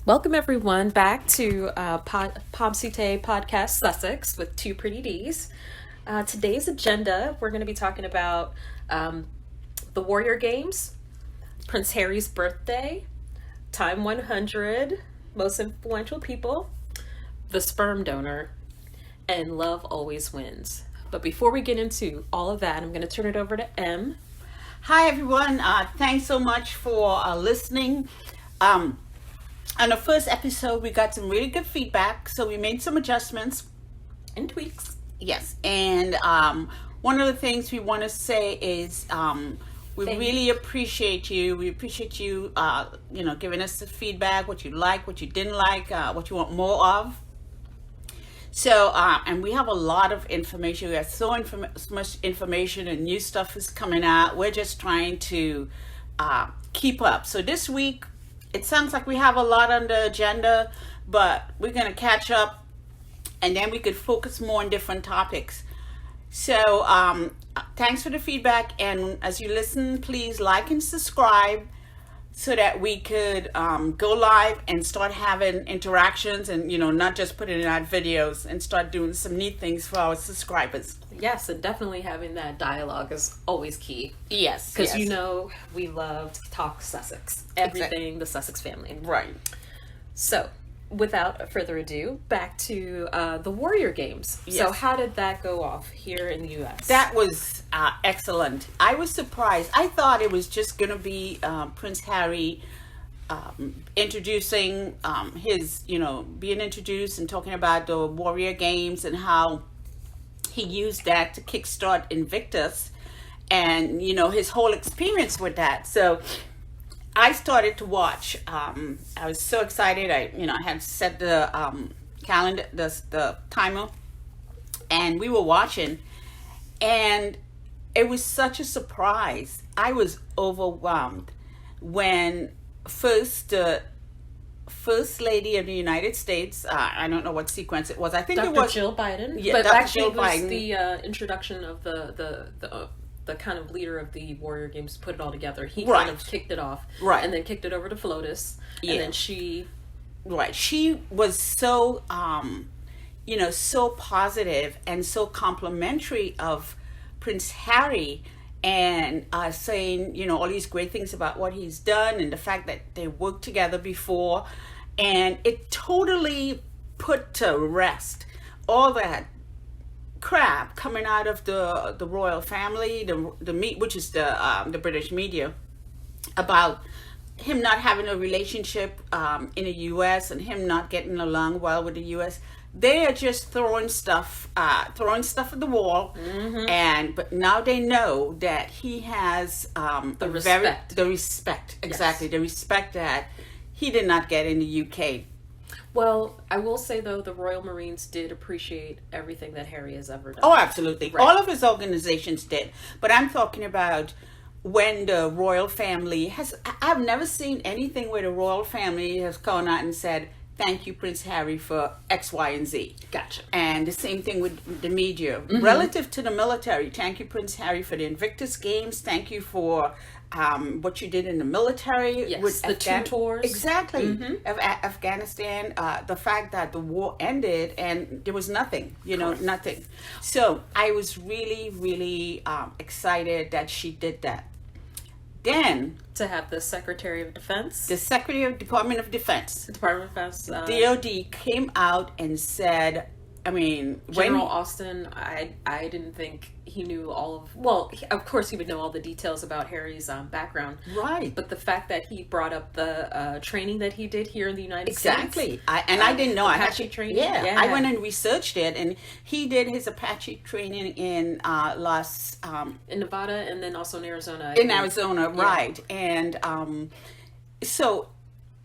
Welcome everyone back to Pomsetay podcast Sussex with two pretty D's. Today's agenda, we're going to be talking about the Warrior Games, Prince Harry's birthday, Time 100, most influential people, the sperm donor, and love always wins. But before we get into all of that, I'm going to turn it over to M. Hi everyone, thanks so much for listening. On the first episode, we got some really good feedback, so we made some adjustments and tweaks. Yes, and one of the things we want to say is we really appreciate you. We appreciate you, giving us the feedback, what you like, what you didn't like, what you want more of. So, and we have a lot of information. We have so much information and new stuff is coming out. We're just trying to keep up. So this week, it sounds like we have a lot on the agenda, but we're going to catch up and then we could focus more on different topics. So thanks for the feedback. And as you listen, please like and subscribe so that we could go live and start having interactions and, not just putting out videos and start doing some neat things for our subscribers. Yes, and definitely having that dialogue is always key. Yes. Because we love to talk Sussex. Everything the Sussex family. Right. So, without further ado, back to the Warrior Games. Yes. So how did that go off here in the U.S.? That was excellent. I was surprised. I thought it was just going to be Prince Harry introducing his, being introduced and talking about the Warrior Games and how he used that to kickstart Invictus and, his whole experience with that. So I started to watch. I was so excited. I had set the calendar, the timer, and we were watching, and it was such a surprise. I was overwhelmed when the First Lady of the United States. I don't know what sequence it was. I think Dr. it was Jill Biden. Yeah, but Dr. actually, Jill it was Biden. The introduction of the kind of leader of the Warrior Games to put it all together. He Right. kind of kicked it off, Right. and then kicked it over to FLOTUS, Yeah. and then she. Right. She was so, so positive and so complimentary of Prince Harry and saying, all these great things about what he's done and the fact that they worked together before. And it totally put to rest all that crap coming out of the royal family, which is the British media, about him not having a relationship in the U.S. and him not getting along well with the U.S. They are just throwing stuff at the wall, but now they know that he has The respect. the respect, exactly, Yes. the respect that he did not get in the UK. Well, I will say though, the Royal Marines did appreciate everything that Harry has ever done. Oh, absolutely. Right. All of his organizations did. But I'm talking about when the royal family I've never seen anything where the royal family has gone out and said, thank you, Prince Harry, for X, Y, and Z. Gotcha. And the same thing with the media. Relative to the military, thank you, Prince Harry, for the Invictus Games. Thank you for what you did in the military. Yes, with the two tours. Exactly. Of Afghanistan. The fact that the war ended and there was nothing, nothing. So I was really, really excited that she did that. Then To have the Secretary of Defense, the Secretary of Department of Defense, Department of Defense, DOD, came out and said, General Austin, I didn't think he knew all of. Well, of course he would know all the details about Harry's background, right? But the fact that he brought up the training that he did here in the United Exactly. States, I didn't know. Apache training. Yeah, I went and researched it, and he did his Apache training in in Nevada, and then also in Arizona. Arizona, right? And so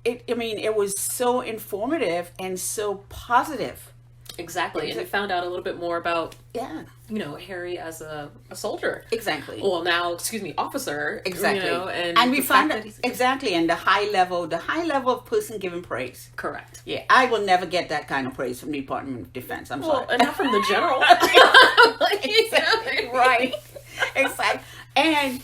it was so informative and so positive. Exactly, and we found out a little bit more about Yeah. Harry as a soldier. Exactly. Well, now, officer. Exactly. And we the found fact out that he's- exactly, and the high level of person giving praise. Correct. Yeah, I will never get that kind of praise from the Department of Defense. I'm Well, sorry. and not from the general. Exactly. Right. Exactly. And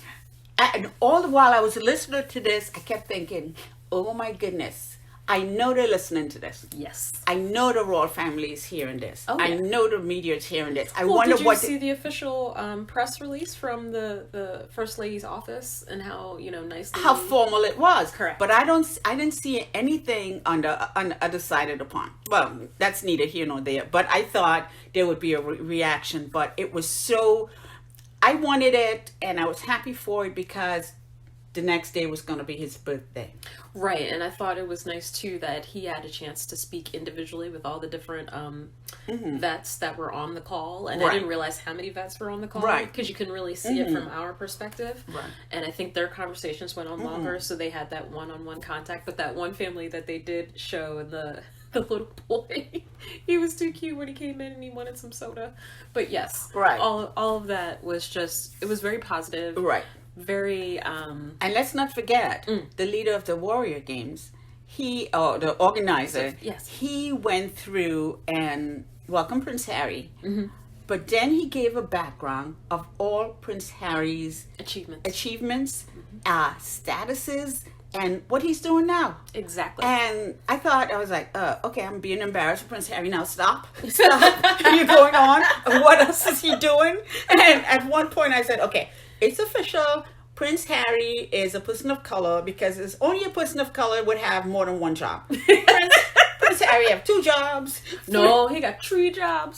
all the while I was listening to this, I kept thinking, oh my goodness, I know they're listening to this. Yes. I know the royal family is hearing this. Oh, I yeah. know the media is hearing this. I Well, wonder did you what. see the official press release from the First Lady's office and how, nicely... How formal it was. Correct. But I didn't see anything on the other side of the pond. Well, that's neither here nor there. But I thought there would be a reaction. But it was so... I wanted it, and I was happy for it because the next day was going to be his birthday. Right, and I thought it was nice too that he had a chance to speak individually with all the different vets that were on the call, and I didn't realize how many vets were on the call, Right. because you can really see it from our perspective, Right. And I think their conversations went on longer, so they had that one-on-one contact. But that one family that they did show, and the little boy, he was too cute when he came in and he wanted some soda. But yes, Right. all of that was just, it was very positive, Right. very And let's not forget, the leader of the Warrior Games, the organizer, Yes. he went through and welcomed Prince Harry. But then he gave a background of all Prince Harry's achievements, statuses, and what he's doing now. Exactly. And I was like, okay, I'm being embarrassed with Prince Harry now. Stop. You're going on. What else is he doing? And at one point I said, okay, it's official. Prince Harry is a person of color, because it's only a person of color would have more than one job. Prince Harry have 2 jobs. No, he got 3 jobs.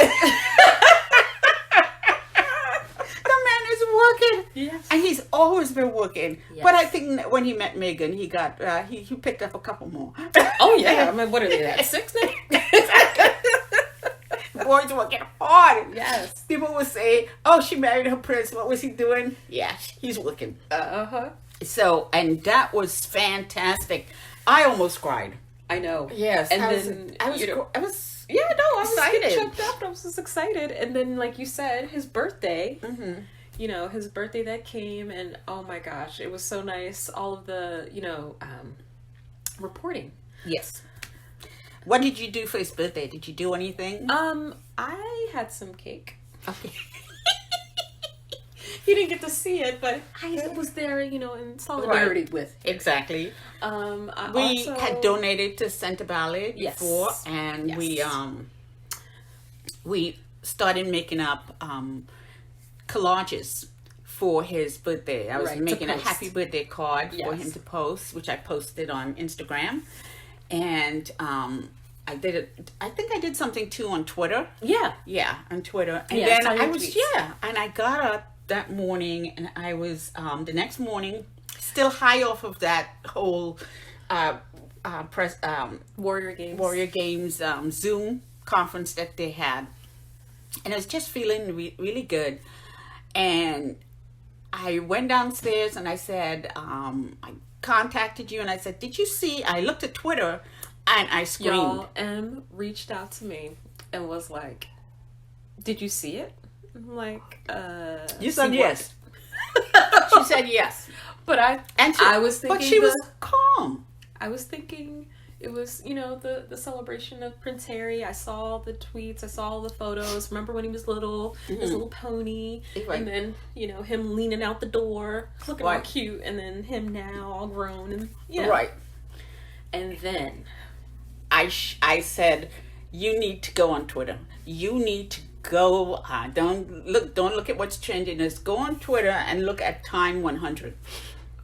The man is working. Yes. And he's always been working. Yes. But I think when he met Meghan, he got he picked up a couple more. Oh yeah, I mean, what are they at 6 now? Boys working hard. Yes. People would say, "Oh, she married her prince. What was he doing?" Yeah, he's working. So, and that was fantastic. I almost cried. I know. Yes, And I then I was yeah, no, I was excited. getting choked up. I was just excited. And then, like you said, his birthday. His birthday that came, and oh my gosh, it was so nice. All of the reporting. Yes. What did you do for his birthday? Did you do anything? I had some cake. Okay. He didn't get to see it, but I was there, in solidarity with him. Exactly. I We also had donated to Santa Ballet Yes. before, and Yes. we started making up collages for his birthday. I was Right, to making a post. happy birthday card for Yes. him to post, which I posted on Instagram, and I did it. I think I did something too on Twitter. Yeah. Yeah, on Twitter, and Yeah, I then saw your I was tweets. and I got up that morning, and I was the next morning still high off of that whole press Warrior Games. Warrior Games Zoom conference that they had, and I was just feeling really good. And I went downstairs and I said, I contacted you and I said, did you see? I looked at Twitter and I screamed. Y'all, M reached out to me and was like, "Did you see it?" I'm like, You said see yes. what? She said yes. But I was thinking, but she was calm. I was thinking it was, the celebration of Prince Harry. I saw the tweets, I saw the photos. Remember when he was little, his little pony, Right. and then him leaning out the door, looking all Right. cute, and then him now all grown, and Right. And then I said, you need to go on Twitter. You need to go. Don't look at what's trending. Just go on Twitter and look at Time 100.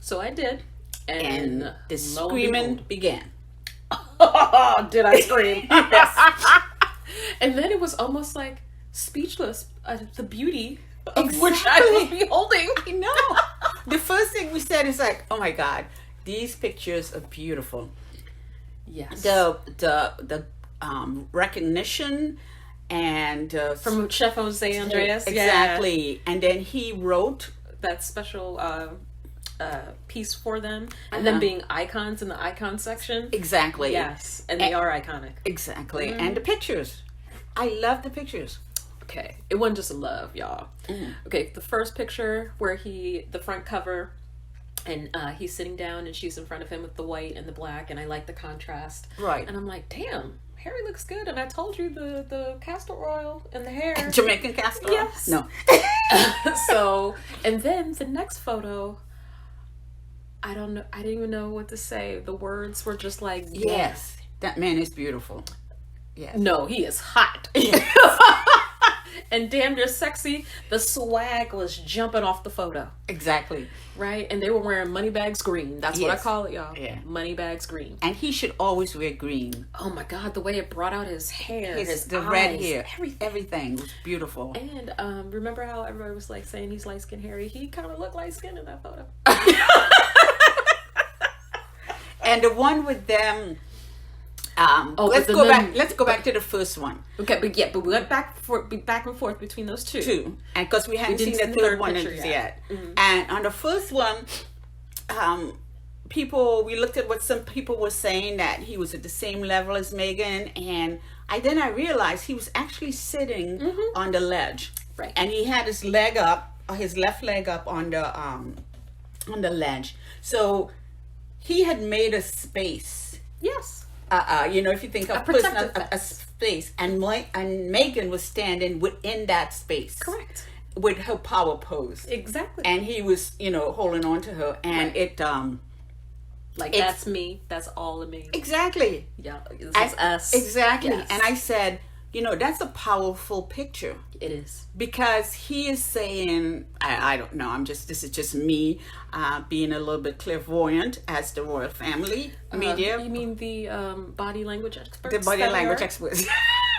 so I did, and And the lo and screaming began. behold. Did I scream? Yes. And then it was almost like speechless. The beauty of which I was beholding. I know. The first thing we said is like, oh my God, these pictures are beautiful. Yes. The recognition and From Chef Jose Andreas. exactly. And then he wrote That special piece for them. And them being icons in the icon section. exactly. Yes. And they are iconic. Exactly. And the pictures. I love the pictures. Okay. It wasn't just a love, y'all. Okay, the first picture where the front cover, and he's sitting down and she's in front of him with the white and the black, and I like the contrast. Right. And I'm like, damn, Harry looks good. And I told you the castor oil and the hair. Jamaican castor oil? Yes. No. So, and then the next photo, I don't know. I didn't even know what to say. The words were just like, Yes, that man is beautiful. Yes. No, he is hot. And damn near sexy. The swag was jumping off the photo. Exactly. Right? And they were wearing Moneybags green. That's what I Yes. call it, y'all. Yeah. Moneybags green. And he should always wear green. Oh my God, the way it brought out his hair, The eyes, red hair, everything. everything was beautiful. And remember how everybody was like saying he's light skinned Harry? He kind of looked light skinned in that photo. And the one with them. but Let's go back to the first one. Okay, but we went back and forth between those two. And because we hadn't seen didn't the see third one picture yet. Mm-hmm. And on the first one, we looked at what some people were saying, that he was at the same level as Megan, and then I realized he was actually sitting on the ledge, Right. and he had his leg up, his left leg up on the ledge. So he had made a space. Yes. If you think of protective a space, and Megan was standing within that space. Correct. With her power pose. Exactly. And he was, holding on to her, and Right. It's- that's me. That's all of me. exactly. Yeah, this is us. Exactly. Yes. And I said, that's a powerful picture, It is. because he is saying, I don't know, this is just me being a little bit clairvoyant as the royal family media. You mean the body language experts? The body that we language are? experts.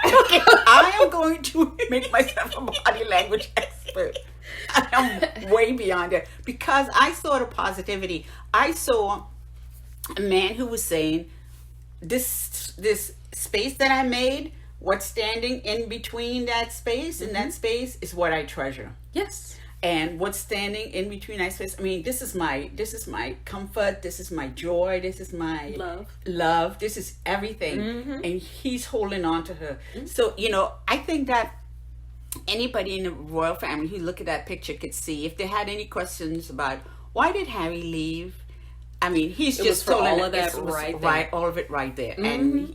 Okay, I am going to make myself a body language expert. I am way beyond it, because I saw the positivity. I saw a man who was saying, this space that I made, what's standing in between that space and that space is what I treasure. Yes. And what's standing in between that space, this is my comfort, this is my joy, this is my love, this is everything. And he's holding on to her. So, I think that anybody in the royal family who look at that picture could see, if they had any questions about why did Harry leave, he's just for told all them of that it was right there. right, all of it right there. And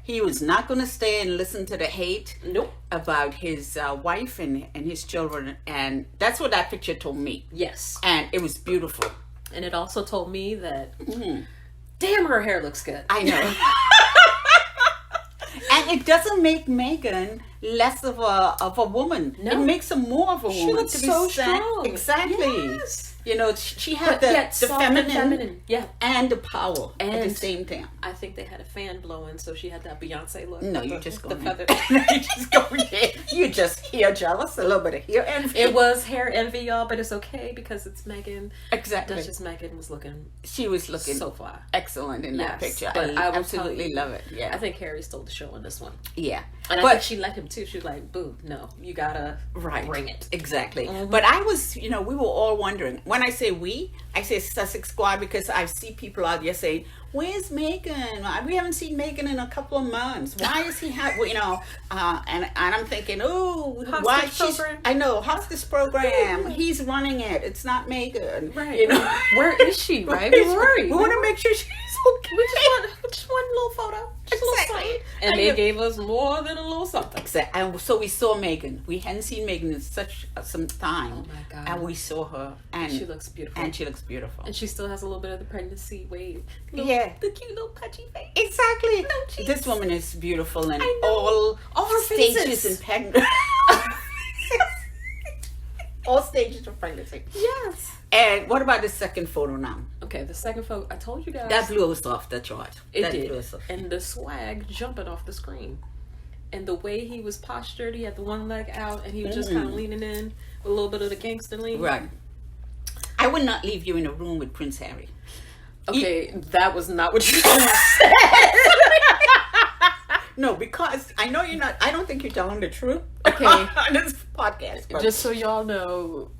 he was not going to stay and listen to the hate Nope. about his wife and his children, and that's what that picture told me. Yes. And it was beautiful. And it also told me that, damn, her hair looks good. I know. And it doesn't make Megan less of a woman. No. It makes her more of a woman. She looks so strong. Exactly. Yes. She had the soft and feminine. Yeah. and the power at the And- same time. I think they had a fan blowing, so she had that Beyonce look. No, with you the- just the go feather. You just go there. You just hair jealous, a little bit of hair envy. It was hair envy, y'all, but it's okay because it's Megan. Exactly. Duchess Megan was looking She was looking so fly. excellent in that Yes, picture. but I I will absolutely tell you, love it. Yeah. I think Harry stole the show on this one. Yeah. And I But- think she let him too. She was like, boo, no, you gotta bring it. Exactly. But I was, we were all wondering. When I say we, I say Sussex Squad, because I see people out there saying, where's Megan? We haven't seen Megan in a couple of months. Why is he, and I'm thinking, oh, why Hostage program? I know, hostage program. He's running it. It's not Megan. Right. Where is she, right? We worry. We want to make sure she's okay. We just want a little photo. Just a little Exactly. something. And they gave us more than a little something. Exactly. And so we saw Megan. We hadn't seen Megan in such some time. Oh my God. And we saw her, and She looks beautiful. And she looks beautiful. And she still has a little bit of the pregnancy wave. Yeah. The cute little pudgy face. Exactly. No cheeks. This woman is beautiful in I know. all her stages faces. in pregnancy. All stages of pregnancy. Yes. And what about the second photo now? Okay, the second photo, I told you guys. That blew us off the chart. It That did. blew us off. And the swag jumping off the screen. And the way he was postured, he had the one leg out and he was just kind of leaning in with a little bit of the gangster lean. Right. I would not leave you in a room with Prince Harry. Okay, that was not what you said. No, because I know you're not. I don't think you're telling the truth. Okay. On this podcast. But Just so y'all know,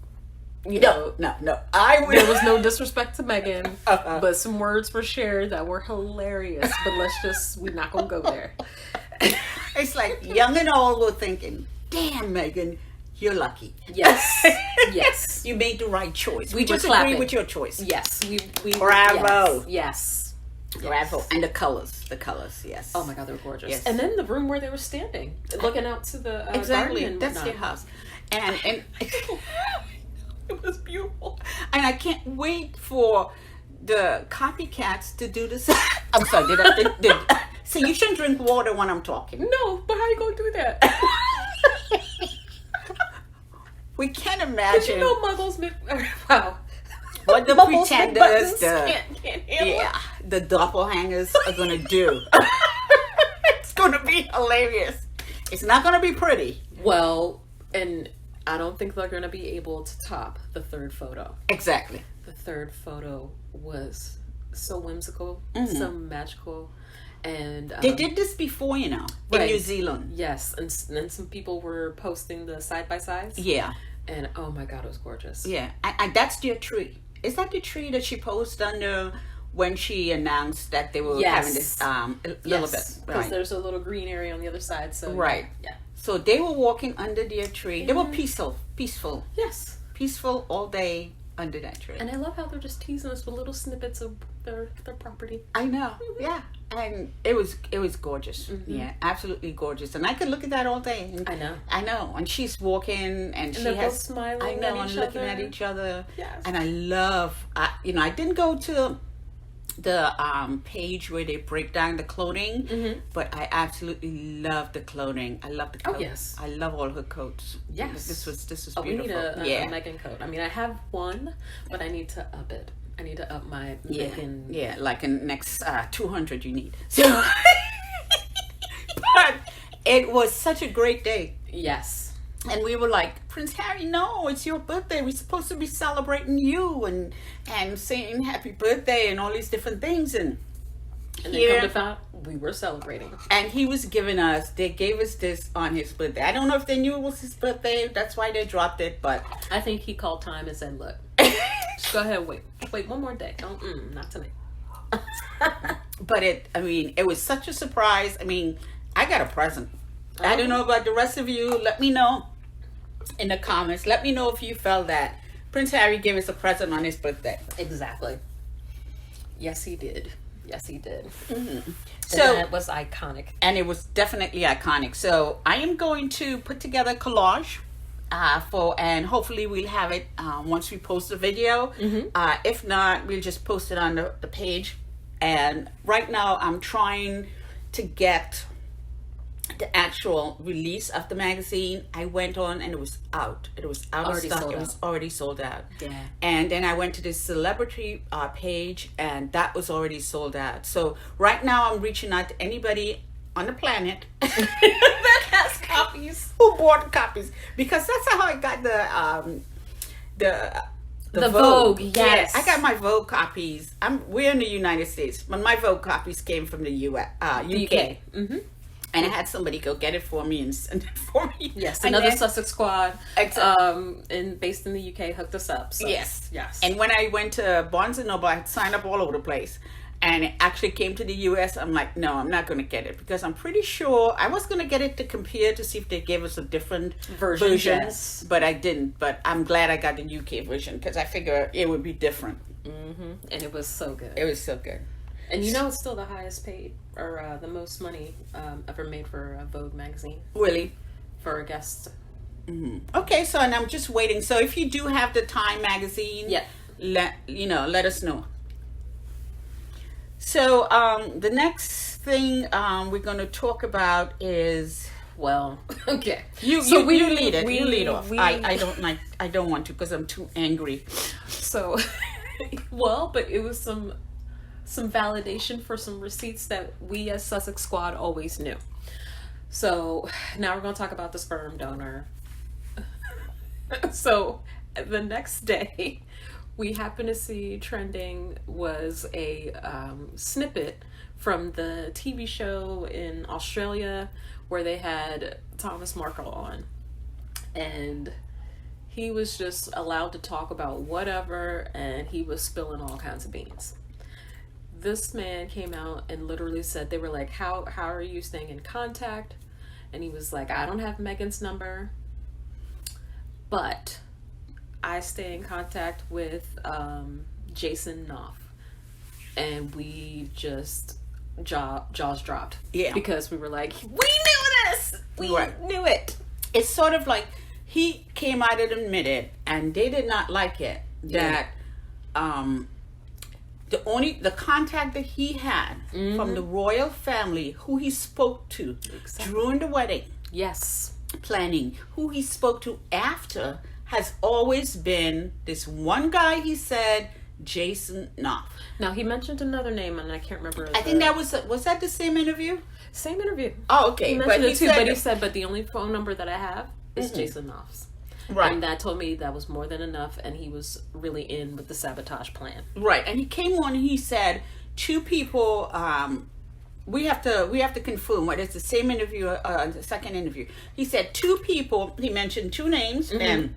you know, no. I would. there was no disrespect to Megan, Uh-huh. but some words were shared that were hilarious. But we're not gonna go there. It's like young and old were thinking, "Damn, Megan, you're lucky. Yes, yes, You made the right choice. We were just clapping. agree with your choice. yes. We Bravo. Yes. Bravo. And the colors, yes. Oh my God, they were gorgeous. Yes. And then the room where they were standing, looking out to the Exactly. garden and That's whatnot. their house. And It was beautiful. and I can't wait for the copycats to do this. I'm sorry. So you shouldn't drink water when I'm talking. No, but how you gonna do that? We can't Did imagine you know Muggles make... Wow. what the Muggles pretenders, can't handle it. the doppelhangers are gonna do. It's gonna be hilarious. It's not gonna be pretty. Well, and I don't think they're gonna be able to top the third photo. Exactly. The third photo was so whimsical, so magical, and They did this before, in Right. New Zealand. yes, and then some people were posting the side by sides. Yeah. And oh my god, it was gorgeous. Yeah, and that's their tree. Is that the tree that she posted under when she announced that they were having this little bit? Because there's a little green area on the other side. So Right. yeah. So they were walking under their tree. They were peaceful Yes. all day under that tree. And I love how they're just teasing us with little snippets of their property. I know, yeah, and it was gorgeous. Yeah, absolutely gorgeous. And I could look at that all day. And I know. And she's walking, and she they're has both smiling I know, at and each looking other. at each other. Yes. And I love, I didn't go to the page where they break down the clothing, but I absolutely love the clothing. I love the coat. Oh, yes. I love all her coats. Yes. This was Oh, we beautiful. need a Megan coat. I mean, I have one, but I need to up it. I need to up my Megan. Yeah, like in next 200 you need. So, but it was such a great day. Yes. And we were like, Prince Harry, no, it's your birthday. We're supposed to be celebrating you and saying happy birthday and all these different things. And then come to find out, we were celebrating. And they gave us this on his birthday. I don't know if they knew it was his birthday. That's why they dropped it. But I think he called time and said, look, go ahead, wait one more day. Don't, not tonight. But it was such a surprise. I mean, I got a present. I don't know about the rest of you. Let me know in the comments. Let me know if you felt that Prince Harry gave us a present on his birthday. Exactly. Yes, he did. So that was iconic. And it was definitely iconic. So I am going to put together a collage and hopefully we'll have it once we post the video. If not, we'll just post it on the page. And right now I'm trying to get the actual release of the magazine. I went on and it was out. It was out of stock. It was already sold out. Yeah. And then I went to this celebrity page and that was already sold out. So right now I'm reaching out to anybody on the planet that has copies. who bought copies, because that's how I got the Vogue. Yes. Yeah, I got my Vogue copies. We're in the United States, but my Vogue copies came from the UK. And I had somebody go get it for me and send it for me. Yes, And another then- Sussex squad, Exactly. and based in the UK, hooked us up. So, Yes. yes. And when I went to Barnes and Noble, I had signed up all over the place. And it actually came to the US. I'm like, no, I'm not going to get it, because I'm pretty sure I was going to get it to compare to see if they gave us a different version. Yes. But I didn't. But I'm glad I got the UK version, because I figured it would be different. And it was so good. It was so good. And you know, it's still the highest paid, or the most money ever made for a Vogue magazine, Really? for a guest. Okay, so and I'm just waiting. So if you do have the Time magazine, Yeah. let us know. So the next thing we're going to talk about is, Well, okay. you lead it. You lead off. I don't want to, because I'm too angry. So, well, but it was some validation for some receipts that we as Sussex Squad always knew. So now we're going to talk about the sperm donor. So the next day, we happened to see trending was a snippet from the TV show in Australia where they had Thomas Markle on. And he was just allowed to talk about whatever, and he was spilling all kinds of beans. This man came out and literally said, they were like, how are you staying in contact? And he was like, I don't have Megan's number, but I stay in contact with Jason Knopf. And we just jaws dropped. Yeah. Because we were like, we knew this! We knew it! It's sort of like he came out and admitted, and they did not like it, that the contact that he had from the royal family, who he spoke to during the wedding Yes. planning, who he spoke to after, has always been this one guy. He said, Jason Knopf. Now he mentioned another name, and I can't remember. I think that was that the same interview? Same interview. Oh, okay. He mentioned it too, but he said, but the only phone number that I have is Jason Knopf's. Right. And that told me that was more than enough, and he was really in with the sabotage plan. Right. And he came on and he said, two people, we have to confirm whether it's the same interview or the second interview. He said two people, he mentioned two names, and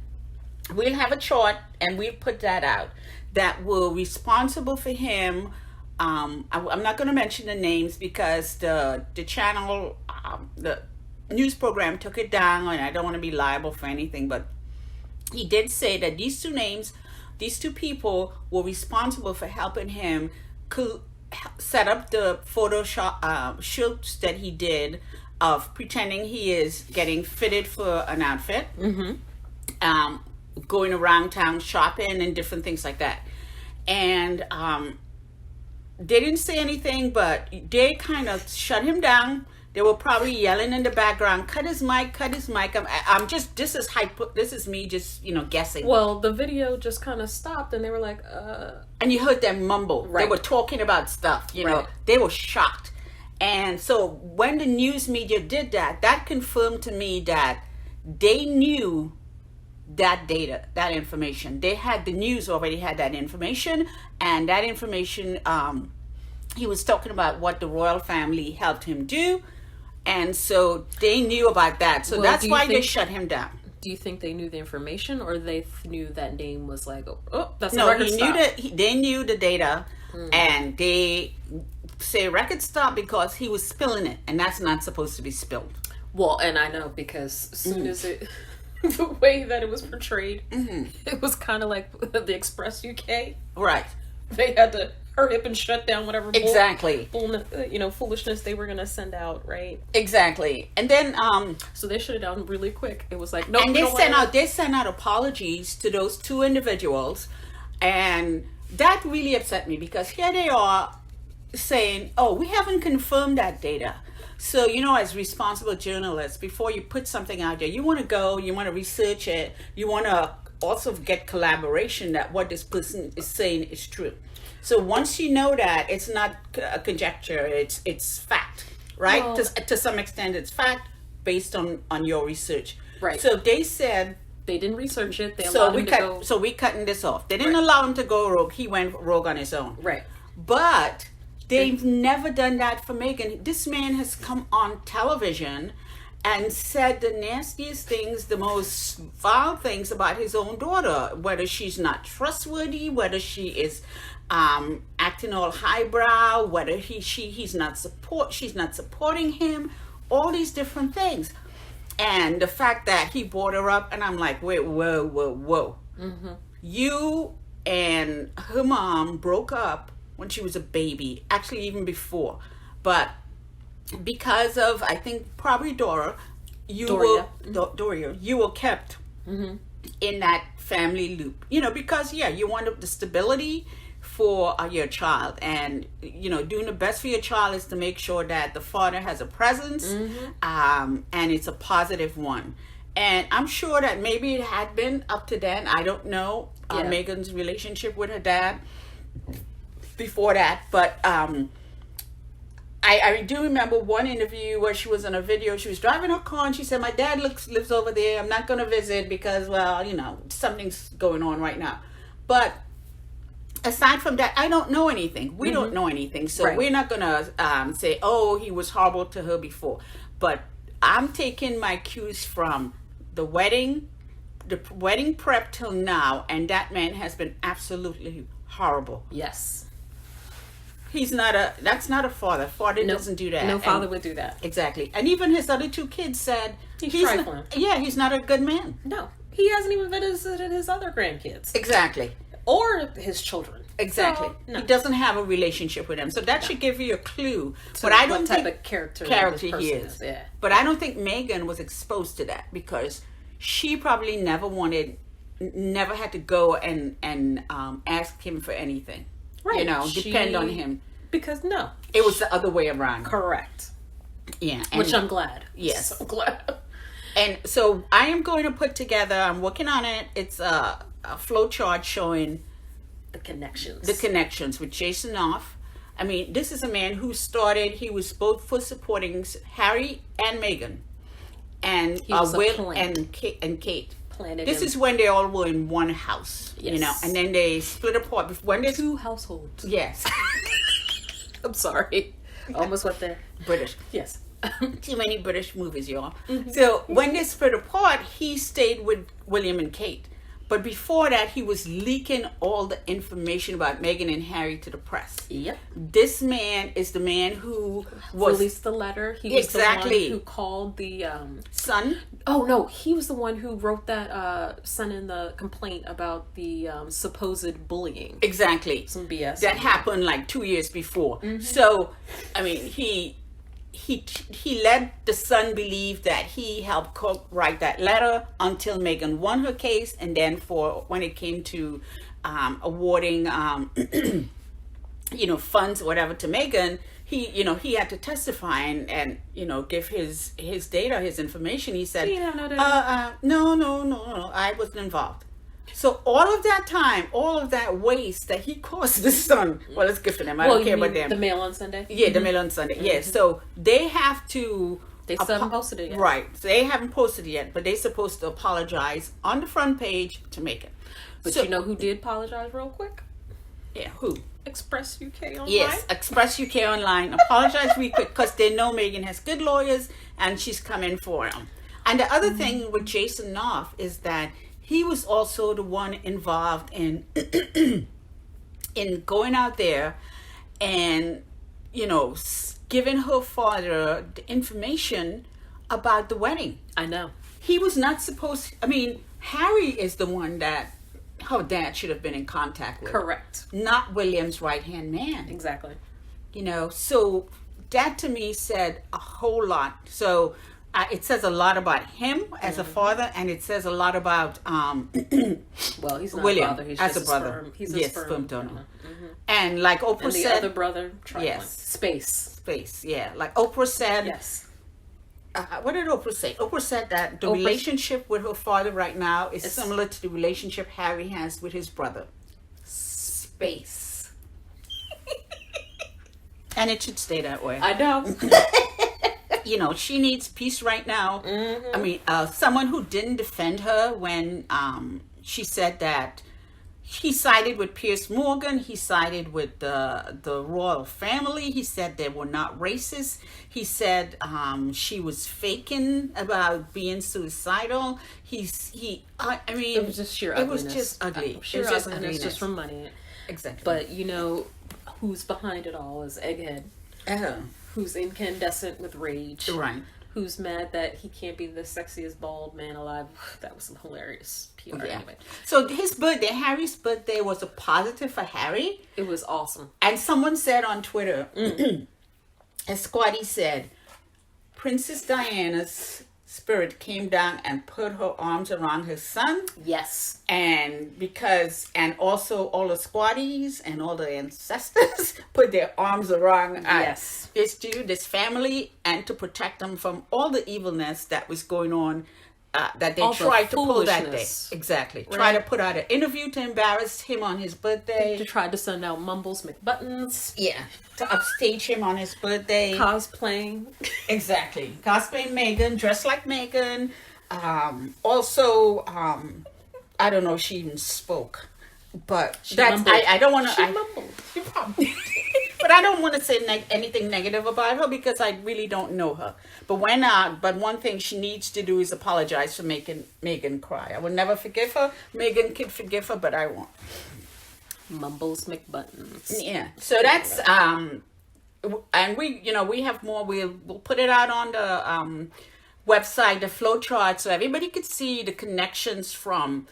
we'll have a chart and we'll put that out, that were responsible for him. I'm not going to mention the names because the channel, the news program took it down, and I don't want to be liable for anything, but he did say that these two people were responsible for helping him set up the Photoshop shoots that he did of pretending he is getting fitted for an outfit, going around town shopping and different things like that. And they didn't say anything, but they kind of shut him down. They were probably yelling in the background, cut his mic. I'm just, this is me just, guessing. Well, the video just kind of stopped, and they were like, And you heard them mumble. Right. They were talking about stuff, Right. They were shocked. And so when the news media did that, that confirmed to me that they knew that data, that information. They had, the news already had that information, and that information, he was talking about what the royal family helped him do. And so they knew about that. So that's why they shut him down. Do you think they knew the information, or they knew that name was like, oh, that's a No, record he stop? knew that they knew the data, and they say record stop because he was spilling it, and that's not supposed to be spilled. Well, and I know because as soon as it, the way that it was portrayed, it was kind of like the Express UK. Right. They had to hurry up and shut down whatever Exactly. foolishness they were gonna send out, right? Exactly. And then So they shut it down really quick. It was like, no, and they sent out apologies to those two individuals, and that really upset me because here they are saying, oh, we haven't confirmed that data. So, as responsible journalists, before you put something out there, you want to research it, you want to also get collaboration that what this person is saying is true. So once you know that, it's not a conjecture, it's fact, right? Well, to some extent, it's fact based on your research. Right. So they said, they didn't research it. They allowed him to go. so we cutting this off. They didn't allow him to go rogue. He went rogue on his own. Right. But they've never done that for Meghan. This man has come on television and said the nastiest things, the most vile things about his own daughter, whether she's not trustworthy, whether she is acting all highbrow, whether she's not supporting him, all these different things. And the fact that he brought her up, and I'm like, wait, whoa. You and her mom broke up when she was a baby, actually even before, but because of, I think, probably Doria, you were kept in that family loop, because you want the stability for your child, and doing the best for your child is to make sure that the father has a presence, and it's a positive one. And I'm sure that maybe it had been up to then. I don't know Meghan's relationship with her dad before that, but I do remember one interview where she was on a video. She was driving her car and she said, my dad lives over there. I'm not going to visit because, something's going on right now. But aside from that, I don't know anything. We don't know anything. So we're not going to say, oh, he was horrible to her before. But I'm taking my cues from the wedding prep till now. And that man has been absolutely horrible. Yes. That's not a father. Father doesn't do that. No father would do that. Exactly. And even his other two kids said he's trifling. He's not a good man. No. He hasn't even visited his other grandkids. Exactly. Or his children. Exactly. So, no. He doesn't have a relationship with them. So that should give you a clue. But I don't think what type of character he is. Yeah. But I don't think Meghan was exposed to that because she probably never had to go and ask him for anything. Right. Depend on him. Because no. It was the other way around. Correct. Yeah. Which I'm glad. Yes. So glad. And so I am going to put together, I'm working on it. It's a flow chart showing The connections. the connections with Jason Knopf. I mean, this is a man who he was both for supporting Harry and Meghan. And He was a Will plant. and Kate. Planted This him. is when they all were in one house, Yes. and then they split apart. When they Two households. yes, I'm sorry. Almost went there. British. Yes. Too many British movies, y'all. So when they split apart, he stayed with William and Kate. But before that, he was leaking all the information about Meghan and Harry to the press. Yep. This man is the man who was Released the letter. He was Exactly. the one who called the son. oh no, he was the one who wrote that sent in the complaint about the supposed bullying. Exactly. Some BS. That happened like 2 years before. So, I mean, he let the son believe that he helped Cook write that letter until Meghan won her case, and then when it came to awarding funds or whatever to Meghan, he had to testify and give his data, his information. He said, no, I wasn't involved. So all of that time, all of that waste that he caused the son, well, it's good for them. I don't care about them. The Mail on Sunday? Yeah, the Mail on Sunday. Yeah, so they have to. They still haven't posted it yet. Right. So they haven't posted it yet, but they're supposed to apologize on the front page to make it. But So- you know who did apologize real quick? Yeah, who? Express UK Online. Yes, Express UK Online. Apologize really quick because they know Meghan has good lawyers and she's coming for him. And the other thing with Jason Knopf is that he was also the one involved in in going out there and giving her father the information about the wedding. I know. He was not supposed. I mean, Harry is the one that her dad should have been in contact with. Correct. Not William's right-hand man. Exactly. So that to me said a whole lot. So it says a lot about him as a father, and it says a lot about Well, he's not William a father. He's as just a brother. Sperm. He's a Yes, sperm donor. donor. And like Oprah And the said, other brother, trifling. Yes. Space. yeah. Like Oprah said, Yes. what did Oprah say? Oprah said that the Oprah- relationship with her father right now is similar to the relationship Harry has with his brother. Space. And it should stay that way. I know. She needs peace right now. I mean, someone who didn't defend her when she said that he sided with Piers Morgan, he sided with the royal family. He said they were not racist. He said she was faking about being suicidal. I mean, It was just sheer It ugliness. was just ugly. Sheer it was just ugliness just from money. Exactly. But who's behind it all is Egghead, who's incandescent with rage. Right. Who's mad that he can't be the sexiest bald man alive. That was some hilarious PR anyway. So Harry's birthday was a positive for Harry. It was awesome. And someone said on Twitter, as Squatty said, Princess Diana's spirit came down and put her arms around her son. Yes. And also all the Squatties and all the ancestors put their arms around this family, and to protect them from all the evilness that was going on, that they All the tried to pull that day. foolishness. Exactly. Right. Try to put out an interview to embarrass him on his birthday. They tried to send out Mumbles McButtons. Yeah. To upstage him on his birthday. Cosplaying. Exactly. Cosplaying Meghan, dressed like Meghan. Also, I don't know if she even spoke. But I don't want to. She mumbled. She probably. But I don't want to say anything negative about her because I really don't know her. But one thing she needs to do is apologize for making Meghan cry. I will never forgive her. Meghan can forgive her, but I won't. Mumbles McButtons. Yeah. So that's and we have more. We'll put it out on the website, the flow chart, so everybody could see the connections from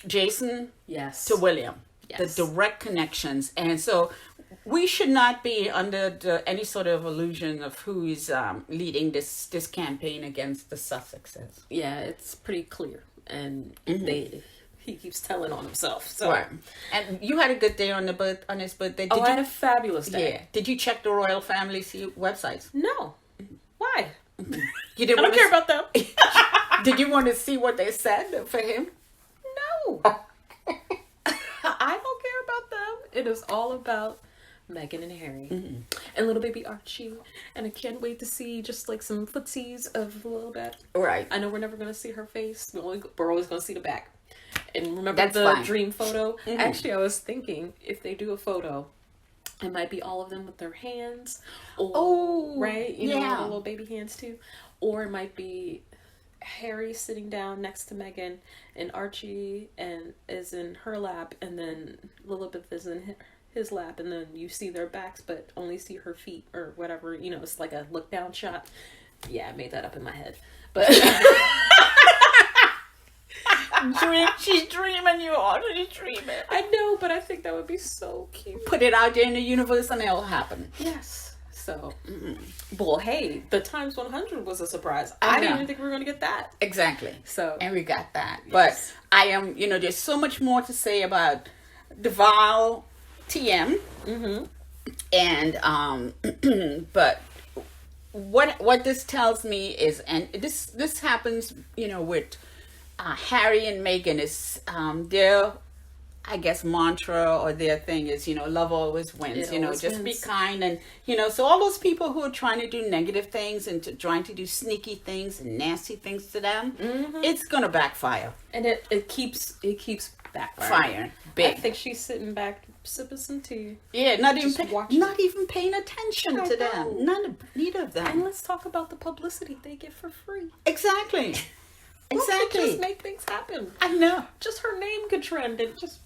Jason to William. Yes. The direct connections. And so we should not be under any sort of illusion of who is leading this campaign against the Sussexes. Yeah, it's pretty clear. And he keeps telling on himself. So, Right. And you had a good day on his birthday. Did I had you? a fabulous day. Yeah. Did you check the royal family's websites? No. Why? You didn't I don't care about them. Did you want to see what they said for him? No. I don't care about them. It is all about Meghan and Harry and little baby Archie. And I can't wait to see just like some footsies of a little bit. Right. I know we're never going to see her face. We're always going to see the back. And remember That's the fine. dream photo? Actually, I was thinking if they do a photo, it might be all of them with their hands. Or, right? You know, the little baby hands too. Or it might be Harry sitting down next to Meghan and Archie and is in her lap, and then Lilibeth is in his lap, and then you see their backs but only see her feet or whatever. You know, it's like a look down shot. Yeah, I made that up in my head. But She's dreaming, you already dreaming. I know, but I think that would be so cute. Put it out there in the universe and it'll happen. Yes. So, well, hey, the Times 100 was a surprise. I I didn't know. even think we were going to get that. Exactly. So, And we got that. Yes. But I am, there's so much more to say about Duval TM. And, but what this tells me is, and this happens, with Harry and Meghan is their, I guess, mantra or their thing is, love always wins, It always just wins. be kind. And, so all those people who are trying to do negative things and trying to do sneaky things and nasty things to them, it's going to backfire. and it keeps backfiring. Fire. Big. I think she's sitting back sipping some tea. Yeah, not Just even watching. not even paying attention I to know. them. Neither of them. And let's talk about the publicity they get for free. Exactly. Who could Exactly. just make things happen. I know. Just her name could trend and just,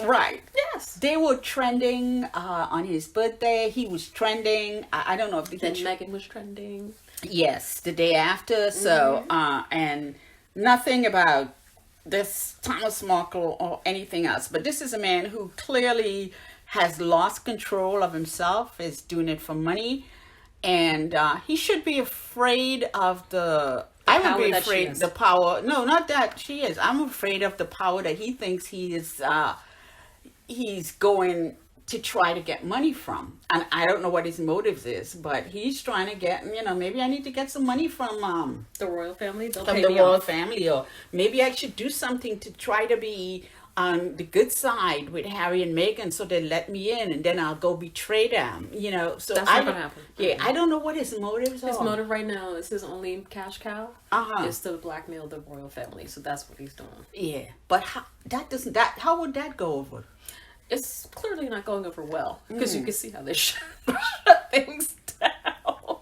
Right. yes. They were trending on his birthday. He was trending. I don't know if Then Meghan was trending. yes, the day after. So and nothing about this Thomas Markle or anything else. But this is a man who clearly has lost control of himself. Is doing it for money, and he should be afraid of the. I would power be that she afraid is. the power. No, not that she is. I'm afraid of the power that he thinks he is. He's going to try to get money from, and I don't know what his motives is, but he's trying to get. Maybe I need to get some money from The royal family, they'll from pay the me royal off. family, or maybe I should do something to try to be on the good side with Harry and Meghan, so they let me in, and then I'll go betray them. So That's not gonna happen. Yeah, I don't know what his motives His are. motive right now is his only cash cow Uh-huh. is to blackmail the royal family. So that's what he's doing. Yeah, but how would that go over? It's clearly not going over well because you can see how they shut things down.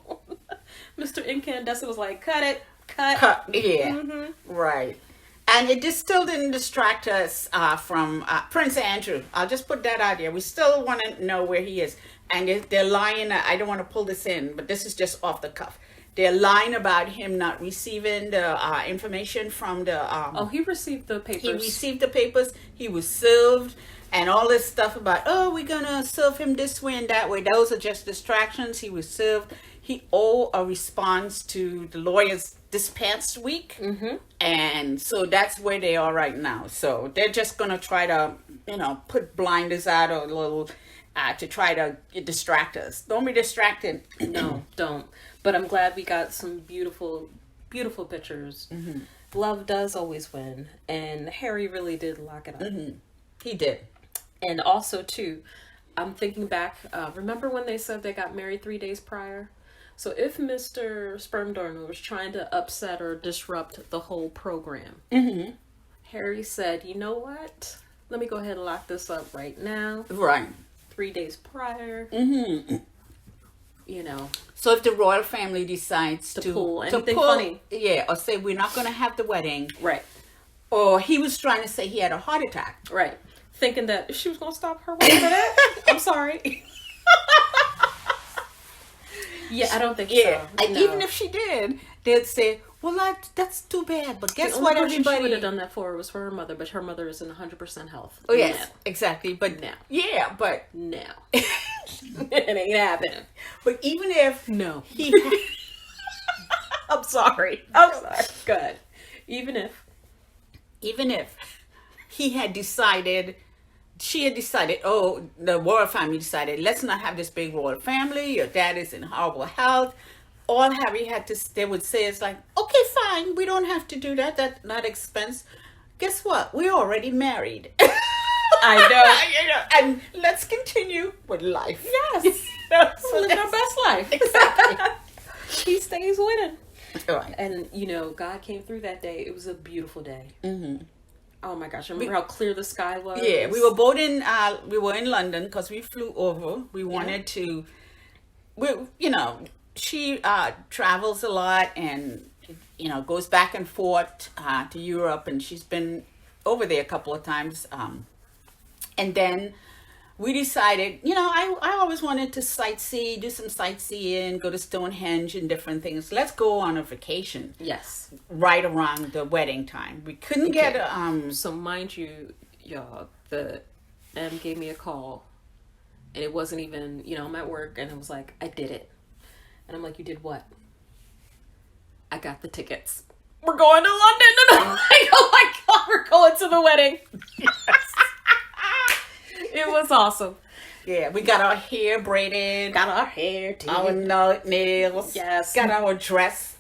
Mr. Incandescent was like, cut it, cut. Yeah, right. And it just still didn't distract us from Prince Andrew. I'll just put that out there. We still want to know where he is. And they're lying. I don't want to pull this in, but this is just off the cuff. They're lying about him not receiving the information from the... Oh, he received the papers. he received the papers. He was served. And all this stuff about, we're going to serve him this way and that way. Those are just distractions. He was served. He owed a response to the lawyers this past week. And so that's where they are right now. So they're just going to try to, put blinders out a little to try to distract us. Don't be distracted. No, don't. But I'm glad we got some beautiful, beautiful pictures. Love does always win. And Harry really did lock it up. He did. And also, too, I'm thinking back. Remember when they said they got married 3 days prior? So if Mr. Sperm Donor was trying to upset or disrupt the whole program, Harry said, you know what? Let me go ahead and lock this up right now. Right. 3 days prior. So if the royal family decides to pull anything funny. Yeah, or say we're not going to have the wedding. Right. Or he was trying to say he had a heart attack. Right. Thinking that she was going to stop her wedding for that? I'm sorry. Yeah, I don't think Yeah, so. and No. even if she did, they'd say, "Well, that's too bad." But guess The what? only person she would Everybody. have done that for was for her mother, but her mother is in 100% health. Oh yes, exactly. But No. yeah, but No. It ain't happening. but even if No. he, I'm sorry. I'm sorry. Good. Even if. even if he had decided, she had decided, oh, the royal family decided, let's not have this big royal family. Your dad is in horrible health. All Harry had to, they would say is like, okay, fine, we don't have to do that. That's not expense. Guess what? We're already married. I know. You know, and let's continue with life. Yes. So Living our best life. Exactly. He stays winning. Right. And, you know, God came through that day. It was a beautiful day. Mm-hmm. Oh my gosh. Remember how clear the sky was? Yeah, we were both in, we were in London because we flew over. We wanted to, you know, she travels a lot and, you know, goes back and forth to Europe, and she's been over there a couple of times. And then we decided, you know, I always wanted to sightsee, do some sightseeing, go to Stonehenge and different things. Let's go on a vacation. Yes. Right around the wedding time. We couldn't get So mind you, y'all, the M gave me a call, and it wasn't even, you know, I'm at work, and I was like, I did it. And I'm like, you did what? I got the tickets. We're going to London. And I'm like, oh my God, we're going to the wedding. It was awesome. Yeah, we got our hair braided. Got our hair, too. Our nails. Yes. Got our dress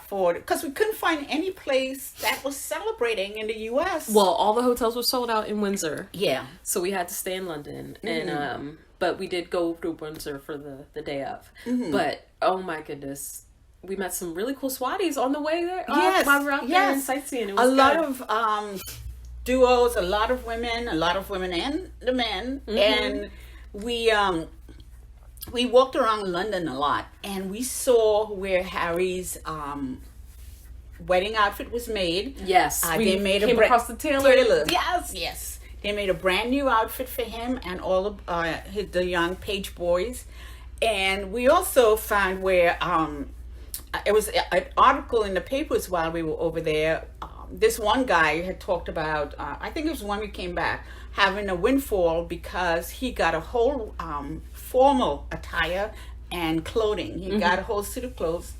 for, because we couldn't find any place that was celebrating in the U.S. Well, all the hotels were sold out in Windsor. Yeah. So we had to stay in London. And but we did go to Windsor for the day of. But oh my goodness, we met some really cool Swatis on the way there. Yes. While we were out there and sightseeing. It was lot of duos, a lot of women and the men. And we walked around London a lot, and we saw where Harry's wedding outfit was made. Yes, they made came across the tailor. Yes. They made a brand new outfit for him and all of the young page boys. And we also found where it was an article in the papers while we were over there. This one guy had talked about, I think it was when we came back, having a windfall because he got a whole formal attire and clothing. He got a whole suit of clothes.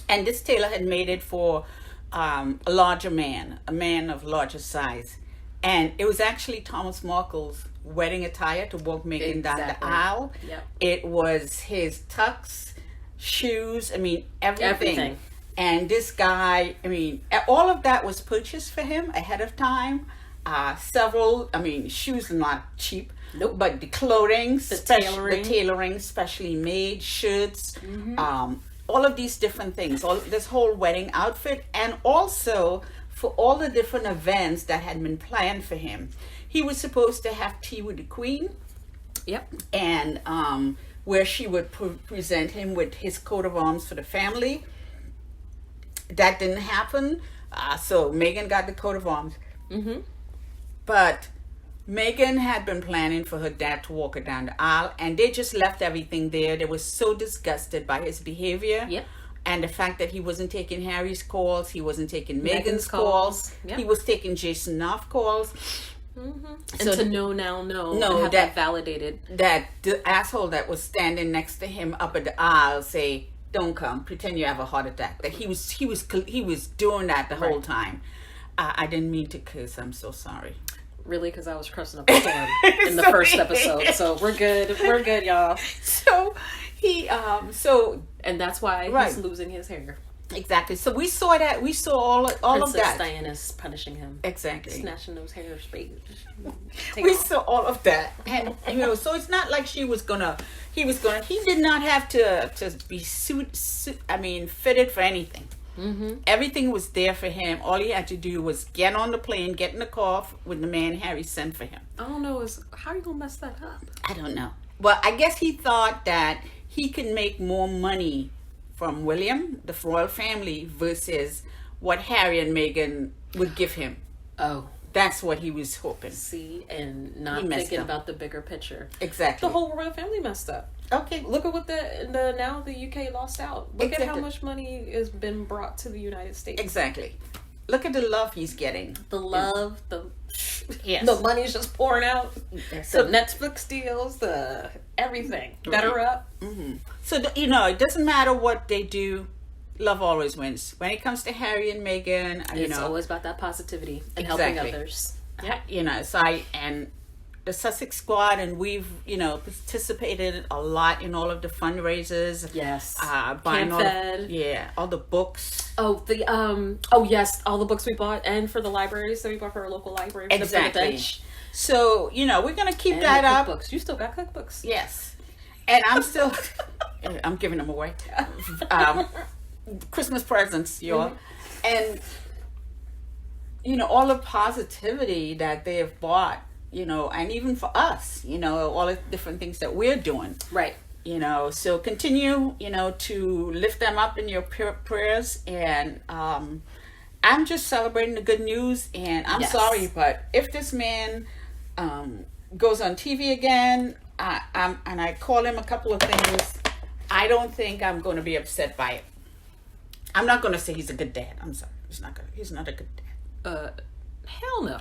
And this tailor had made it for a larger man, a man of larger size. And it was actually Thomas Markle's wedding attire to walk Meghan down the aisle. Yep. It was his tux, shoes, I mean, everything. And this guy, I mean, all of that was purchased for him ahead of time. Shoes are not cheap. Nope. But the clothing, tailoring. the tailoring, specially made shirts, all of these different things, this whole wedding outfit, and also for all the different events that had been planned for him. He was supposed to have tea with the Queen. Yep. And where she would present him with his coat of arms for the family. That didn't happen. So Meghan got the coat of arms. But Meghan had been planning for her dad to walk her down the aisle, and they just left everything there. They were so disgusted by his behavior. Yep. And the fact that he wasn't taking Harry's calls, he wasn't taking Meghan's calls. Yep. He was taking Jason Knopf calls. So and to know have that validated. That the asshole that was standing next to him up at the aisle say, "Don't come. Pretend you have a heart attack." That he was doing that the whole time. I didn't mean to curse. I'm so sorry. Really, because I was cursing up a storm in the first episode. So we're good. We're good, y'all. So he and that's why he's losing his hair. Exactly. So we saw that. We saw all of that. Princess Diana's punishing him. Exactly. Snatching those hair sprays. We saw all of that, and so it's not like he did not have to be fitted for anything. Everything was there for him. All he had to do was get on the plane, get in the car with the man Harry sent for him. I don't know. How are you gonna mess that up? I don't know. Well, I guess he thought that he could make more money from William, the royal family, versus what Harry and Meghan would give him. Oh. That's what he was hoping. See, and not thinking about the bigger picture. Exactly. The whole royal family messed up. Okay. Look at what now the UK lost out. Look at how much money has been brought to the United States. Exactly. Look at the love he's getting. The love, the Yes. The money's just pouring out. So Netflix deals, the everything. Better up. Mm-hmm. So, it doesn't matter what they do. Love always wins. When it comes to Harry and Meghan, it's always about that positivity and exactly. helping others. Yeah. You know, so and the Sussex squad, and we've participated a lot in all of the fundraisers. Yes. Buying Camp Fed. all the books. Oh, yes, all the books we bought, and for the libraries that we bought for our local library. For Exactly. The bench. So we're gonna keep And that the up. cookbooks. You still got cookbooks? Yes, and I'm still I'm giving them away. Christmas presents, y'all, and all the positivity that they have brought. And even for us, all the different things that we're doing. Right. So continue, to lift them up in your prayers. And I'm just celebrating the good news. And I'm sorry, but if this man goes on TV again, and I call him a couple of things, I don't think I'm going to be upset by it. I'm not going to say he's a good dad. I'm sorry. He's not a good dad. Hell no.